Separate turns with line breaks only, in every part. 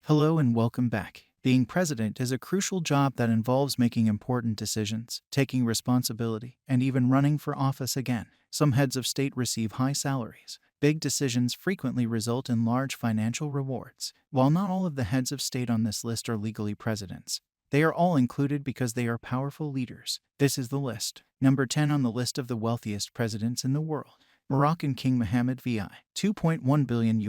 Hello and welcome back. Being president is a crucial job that involves making important decisions, taking responsibility, and even running for office again. Some heads of state receive high salaries. Big decisions frequently result in large financial rewards. While not all of the heads of state on this list are legally presidents, they are all included because they are powerful leaders. This is the list. Number 10 on the list of the wealthiest presidents in the world. Moroccan King Mohammed VI, $2.1 billion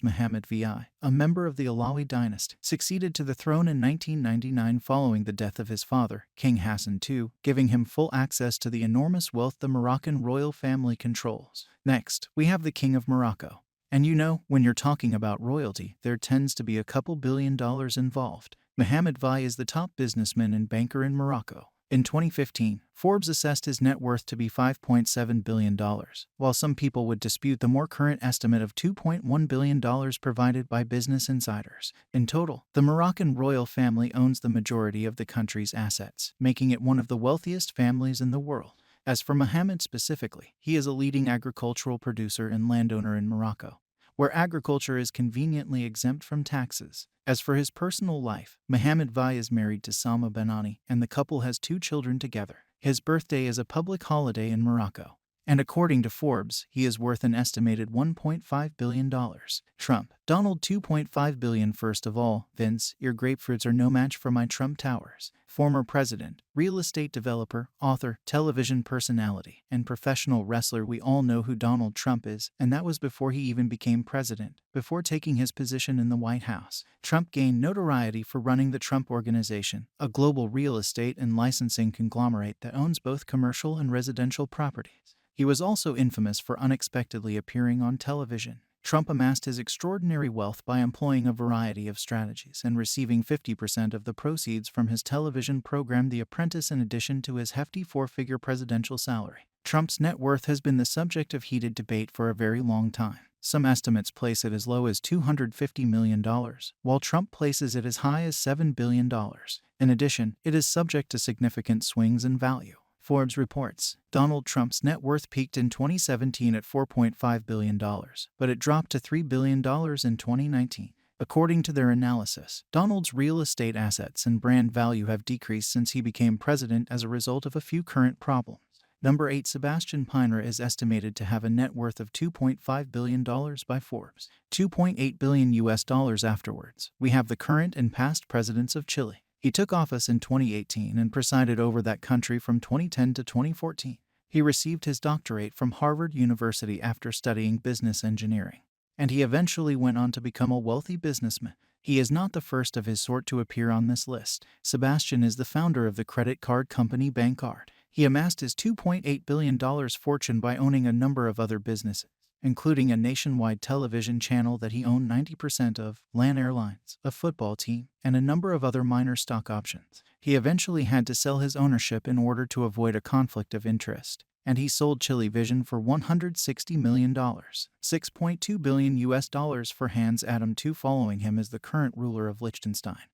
Mohammed VI, a member of the Alawi dynasty, succeeded to the throne in 1999 following the death of his father, King Hassan II, giving him full access to the enormous wealth the Moroccan royal family controls. Next, we have the King of Morocco. And you know, when you're talking about royalty, there tends to be a couple $1 billion involved. Mohammed VI is the top businessman and banker in Morocco. In 2015, Forbes assessed his net worth to be $5.7 billion, while some people would dispute the more current estimate of $2.1 billion provided by Business Insiders. In total, the Moroccan royal family owns the majority of the country's assets, making it one of the wealthiest families in the world. As for Mohammed specifically, he is a leading agricultural producer and landowner in Morocco, where agriculture is conveniently exempt from taxes. As for his personal life, Mohammed VI is married to Salma Benani, and the couple has 2 children together. His birthday is a public holiday in Morocco, and according to Forbes, he is worth an estimated $1.5 billion. Trump. Donald $2.5 billion. First of all, Vince, your grapefruits are no match for my Trump towers. Former president, real estate developer, author, television personality, and professional wrestler. We all know who Donald Trump is, and that was before he even became president. Before taking his position in the White House, Trump gained notoriety for running the Trump Organization, a global real estate and licensing conglomerate that owns both commercial and residential properties. He was also infamous for unexpectedly appearing on television. Trump amassed his extraordinary wealth by employing a variety of strategies and receiving 50% of the proceeds from his television program The Apprentice in addition to his hefty 4-figure presidential salary. Trump's net worth has been the subject of heated debate for a very long time. Some estimates place it as low as $250 million, while Trump places it as high as $7 billion. In addition, it is subject to significant swings in value. Forbes reports, Donald Trump's net worth peaked in 2017 at $4.5 billion, but it dropped to $3 billion in 2019. According to their analysis, Donald's real estate assets and brand value have decreased since he became president as a result of a few current problems. Number 8. Sebastian Piner is estimated to have a net worth of $2.5 billion by Forbes. $2.8 billion afterwards, we have the current and past presidents of Chile. He took office in 2018 and presided over that country from 2010 to 2014. He received his doctorate from Harvard University after studying business engineering, and he eventually went on to become a wealthy businessman. He is not the first of his sort to appear on this list. Sebastian is the founder of the credit card company Bancard. He amassed his $2.8 billion fortune by owning a number of other businesses, including a nationwide television channel that he owned 90% of, LAN Airlines, a football team, and a number of other minor stock options. He eventually had to sell his ownership in order to avoid a conflict of interest, and he sold Chile Vision for $160 million, $6.2 billion for Hans Adam II, following him as the current ruler of Liechtenstein,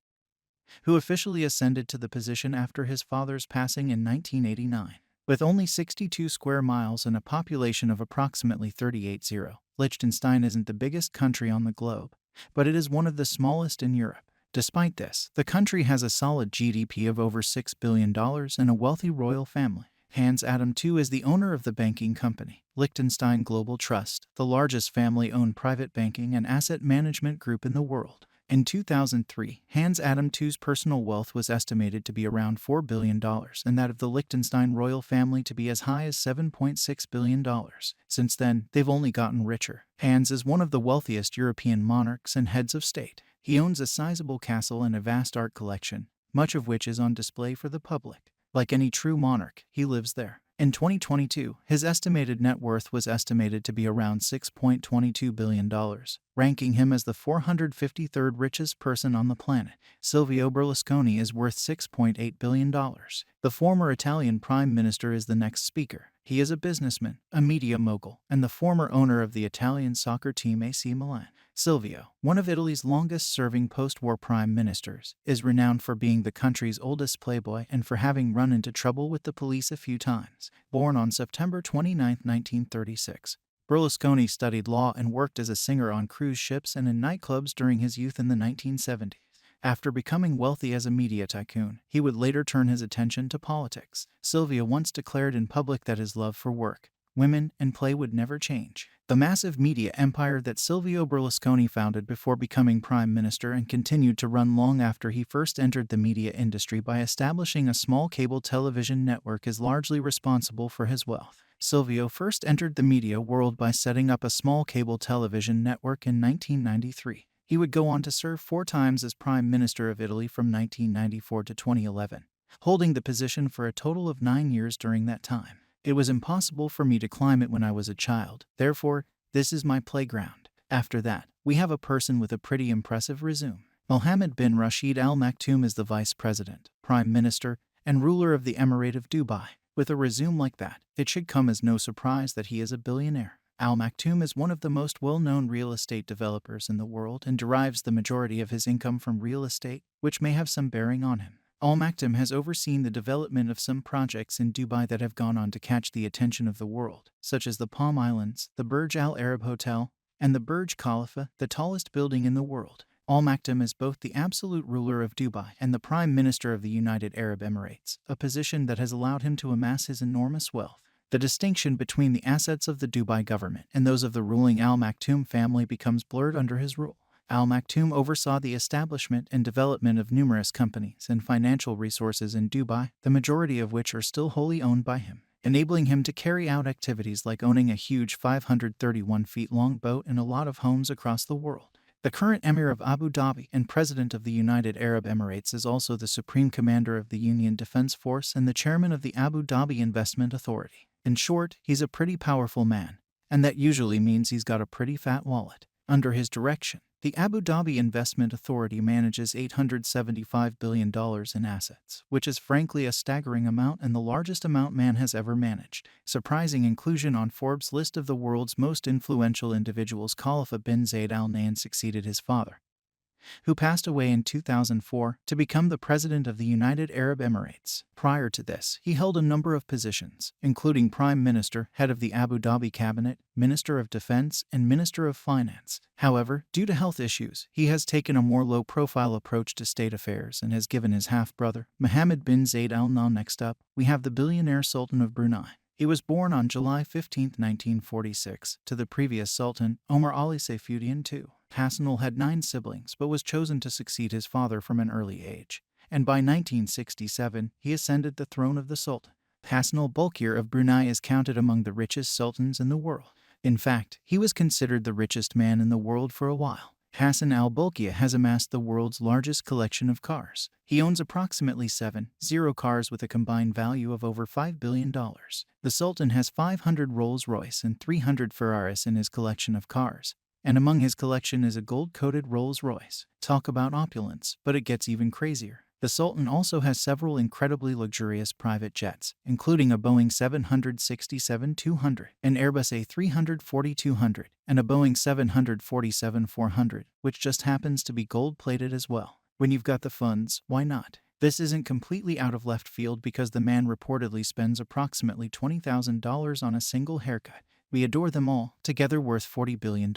who officially ascended to the position after his father's passing in 1989. With only 62 square miles and a population of approximately 38,000, Liechtenstein isn't the biggest country on the globe, but it is one of the smallest in Europe. Despite this, the country has a solid GDP of over $6 billion and a wealthy royal family. Hans Adam II is the owner of the banking company, Liechtenstein Global Trust, the largest family-owned private banking and asset management group in the world. In 2003, Hans Adam II's personal wealth was estimated to be around $4 billion and that of the Liechtenstein royal family to be as high as $7.6 billion. Since then, they've only gotten richer. Hans is one of the wealthiest European monarchs and heads of state. He owns a sizable castle and a vast art collection, much of which is on display for the public. Like any true monarch, he lives there. In 2022, his estimated net worth was estimated to be around $6.22 billion, ranking him as the 453rd richest person on the planet. Silvio Berlusconi is worth $6.8 billion. The former Italian prime minister is the next speaker. He is a businessman, a media mogul, and the former owner of the Italian soccer team AC Milan. Silvio, one of Italy's longest-serving post-war prime ministers, is renowned for being the country's oldest playboy and for having run into trouble with the police a few times. Born on September 29, 1936, Berlusconi studied law and worked as a singer on cruise ships and in nightclubs during his youth in the 1970s. After becoming wealthy as a media tycoon, he would later turn his attention to politics. Silvio once declared in public that his love for work, women, and play would never change. The massive media empire that Silvio Berlusconi founded before becoming prime minister and continued to run long after he first entered the media industry by establishing a small cable television network is largely responsible for his wealth. Silvio first entered the media world by setting up a small cable television network in 1993. He would go on to serve 4 times as Prime Minister of Italy from 1994 to 2011, holding the position for a total of 9 years during that time. It was impossible for me to climb it when I was a child, therefore, this is my playground. After that, we have a person with a pretty impressive resume. Mohammed bin Rashid Al Maktoum is the Vice President, Prime Minister, and ruler of the Emirate of Dubai. With a resume like that, it should come as no surprise that he is a billionaire. Al Maktoum is one of the most well-known real estate developers in the world and derives the majority of his income from real estate, which may have some bearing on him. Al Maktoum has overseen the development of some projects in Dubai that have gone on to catch the attention of the world, such as the Palm Islands, the Burj Al Arab Hotel, and the Burj Khalifa, the tallest building in the world. Al Maktoum is both the absolute ruler of Dubai and the Prime Minister of the United Arab Emirates, a position that has allowed him to amass his enormous wealth. The distinction between the assets of the Dubai government and those of the ruling Al Maktoum family becomes blurred under his rule. Al Maktoum oversaw the establishment and development of numerous companies and financial resources in Dubai, the majority of which are still wholly owned by him, enabling him to carry out activities like owning a huge 531 feet long boat and a lot of homes across the world. The current Emir of Abu Dhabi and President of the United Arab Emirates is also the Supreme Commander of the Union Defense Force and the Chairman of the Abu Dhabi Investment Authority. In short, he's a pretty powerful man, and that usually means he's got a pretty fat wallet. Under his direction, the Abu Dhabi Investment Authority manages $875 billion in assets, which is frankly a staggering amount and the largest amount man has ever managed. Surprising inclusion on Forbes' list of the world's most influential individuals. Khalifa bin Zayed Al Nahyan succeeded his father, who passed away in 2004, to become the President of the United Arab Emirates. Prior to this, he held a number of positions, including Prime Minister, Head of the Abu Dhabi Cabinet, Minister of Defense, and Minister of Finance. However, due to health issues, he has taken a more low-profile approach to state affairs and has given his half-brother, Mohammed bin Zayed Al Nahyan. Next up, we have the billionaire Sultan of Brunei. He was born on July 15, 1946, to the previous Sultan, Omar Ali Saifuddin II. Hassanal had 9 siblings but was chosen to succeed his father from an early age, and by 1967 he ascended the throne of the Sultan. Hassanal Bolkiah of Brunei is counted among the richest sultans in the world. In fact, he was considered the richest man in the world for a while. Hassan al-Bolkiah has amassed the world's largest collection of cars. He owns approximately 70 cars with a combined value of over $5 billion. The Sultan has 500 Rolls-Royce and 300 Ferraris in his collection of cars, and among his collection is a gold-coated Rolls-Royce. Talk about opulence, but it gets even crazier. The Sultan also has several incredibly luxurious private jets, including a Boeing 767-200, an Airbus A340-200, and a Boeing 747-400, which just happens to be gold-plated as well. When you've got the funds, why not? This isn't completely out of left field because the man reportedly spends approximately $20,000 on a single haircut. We adore them all, together worth $40 billion,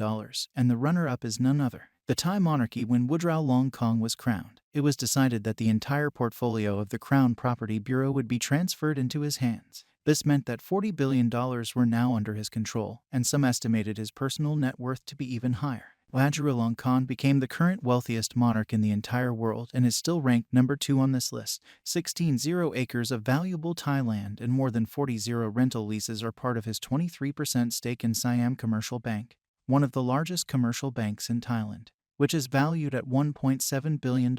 and the runner-up is none other. The Thai monarchy. When Woodrow Long Kong was crowned, it was decided that the entire portfolio of the Crown Property Bureau would be transferred into his hands. This meant that $40 billion were now under his control, and some estimated his personal net worth to be even higher. Wajiralong Khan became the current wealthiest monarch in the entire world and is still ranked number 2 on this list. 16 acres of valuable Thai land and more than 40 rental leases are part of his 23% stake in Siam Commercial Bank, one of the largest commercial banks in Thailand, which is valued at $1.7 billion.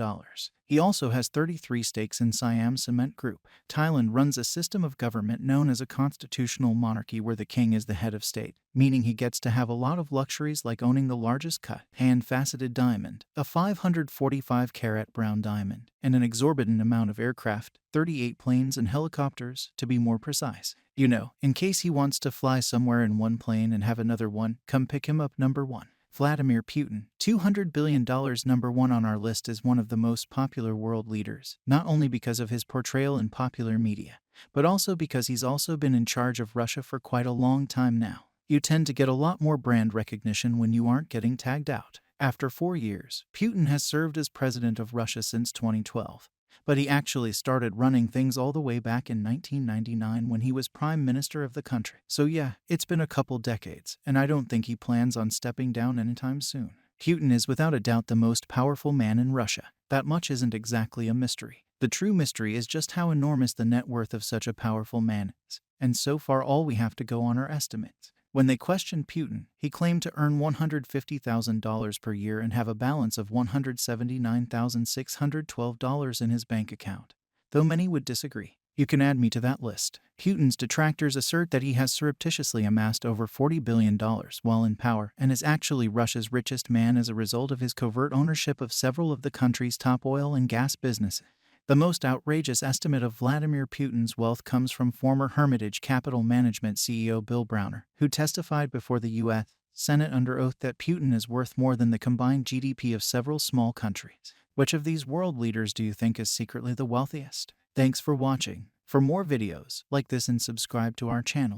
He also has 33 stakes in Siam Cement Group. Thailand runs a system of government known as a constitutional monarchy where the king is the head of state, meaning he gets to have a lot of luxuries like owning the largest cut, hand-faceted diamond, a 545-carat brown diamond, and an exorbitant amount of aircraft, 38 planes and helicopters, to be more precise. You know, in case he wants to fly somewhere in one plane and have another one, come pick him up. Number 1. Vladimir Putin, $200 billion. Number 1 on our list is one of the most popular world leaders, not only because of his portrayal in popular media, but also because he's also been in charge of Russia for quite a long time now. You tend to get a lot more brand recognition when you aren't getting tagged out. After 4 years, Putin has served as president of Russia since 2012. But he actually started running things all the way back in 1999 when he was prime minister of the country. So yeah, it's been a couple decades, and I don't think he plans on stepping down anytime soon. Putin is without a doubt the most powerful man in Russia. That much isn't exactly a mystery. The true mystery is just how enormous the net worth of such a powerful man is. And so far all we have to go on are estimates. When they questioned Putin, he claimed to earn $150,000 per year and have a balance of $179,612 in his bank account. Though many would disagree. You can add me to that list. Putin's detractors assert that he has surreptitiously amassed over $40 billion while in power and is actually Russia's richest man as a result of his covert ownership of several of the country's top oil and gas businesses. The most outrageous estimate of Vladimir Putin's wealth comes from former Hermitage Capital Management CEO Bill Browner, who testified before the U.S. Senate under oath that Putin is worth more than the combined GDP of several small countries. Which of these world leaders do you think is secretly the wealthiest? Thanks for watching. For more videos like this and subscribe to our channel.